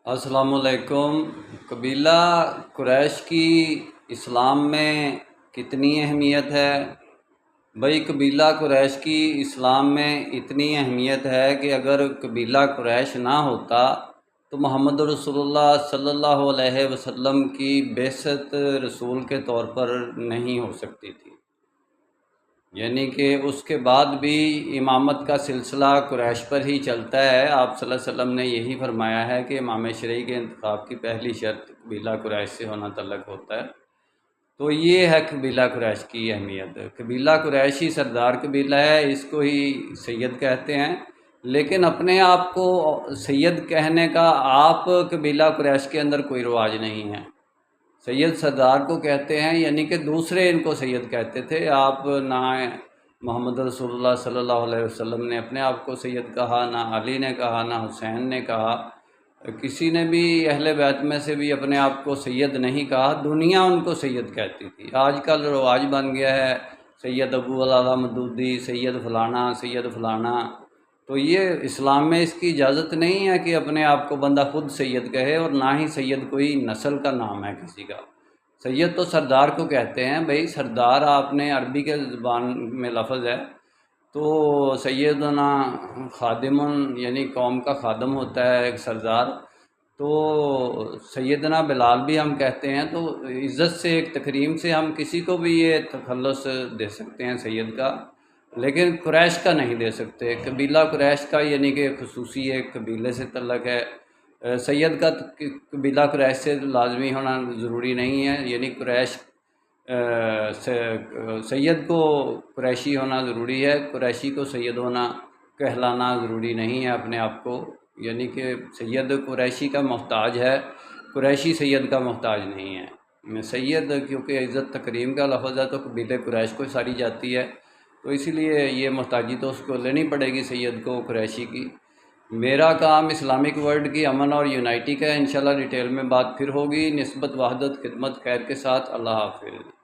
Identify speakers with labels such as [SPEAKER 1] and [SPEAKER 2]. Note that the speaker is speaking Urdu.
[SPEAKER 1] السلام علیکم۔ قبیلہ قریش کی اسلام میں کتنی اہمیت ہے؟ بھائی، قبیلہ قریش کی اسلام میں اتنی اہمیت ہے کہ اگر قبیلہ قریش نہ ہوتا تو محمد رسول اللہ صلی اللہ علیہ وسلم کی بعثت رسول کے طور پر نہیں ہو سکتی تھی۔ یعنی کہ اس کے بعد بھی امامت کا سلسلہ قریش پر ہی چلتا ہے۔ آپ صلی اللہ علیہ وسلم نے یہی فرمایا ہے کہ امام شرعی کے انتخاب کی پہلی شرط قبیلہ قریش سے ہونا تعلق ہوتا ہے۔ تو یہ ہے قبیلہ قریش کی اہمیت۔ قبیلہ قریش ہی سردار قبیلہ ہے، اس کو ہی سید کہتے ہیں، لیکن اپنے آپ کو سید کہنے کا آپ قبیلہ قریش کے اندر کوئی رواج نہیں ہے۔ سید سردار کو کہتے ہیں، یعنی کہ دوسرے ان کو سید کہتے تھے۔ آپ نہ محمد رسول اللہ صلی اللہ علیہ وسلم نے اپنے آپ کو سید کہا، نہ علی نے کہا، نہ حسین نے کہا، کسی نے بھی اہل بیت میں سے بھی اپنے آپ کو سید نہیں کہا۔ دنیا ان کو سید کہتی تھی۔ آج کل رواج بن گیا ہے سید ابو العلا مودودی، سید فلانا، سید فلانا۔ تو یہ اسلام میں اس کی اجازت نہیں ہے کہ اپنے آپ کو بندہ خود سید کہے، اور نہ ہی سید کوئی نسل کا نام ہے کسی کا۔ سید تو سردار کو کہتے ہیں۔ بھائی، سردار آپ نے عربی کے زبان میں لفظ ہے، تو سیدنا خادم، یعنی قوم کا خادم ہوتا ہے ایک سردار۔ تو سیدنا بلال بھی ہم کہتے ہیں، تو عزت سے، ایک تکریم سے ہم کسی کو بھی یہ تخلص دے سکتے ہیں سید کا، لیکن قریش کا نہیں دے سکتے۔ قبیلہ قریش کا یعنی کہ خصوصی ایک قبیلے سے تعلق ہے۔ سید کا قبیلہ قریش سے لازمی ہونا ضروری نہیں ہے، یعنی قریش سید کو قریشی ہونا ضروری ہے، قریشی کو سید ہونا کہلانا ضروری نہیں ہے اپنے آپ کو۔ یعنی کہ سید قریشی کا محتاج ہے، قریشی سید کا محتاج نہیں ہے۔ سید کیونکہ عزت تکریم کا لفظ ہے، تو قبیلے قریش کو ساری جاتی ہے، تو اسی لیے یہ محتاجی تو اس کو لینی پڑے گی سید کو قریشی کی۔ میرا کام اسلامک ورلڈ کی امن اور یونائٹی کا ہے۔ انشاءاللہ ڈیٹیل میں بات پھر ہوگی۔ نسبت، وحدت، خدمت، خیر کے ساتھ۔ اللہ حافظ۔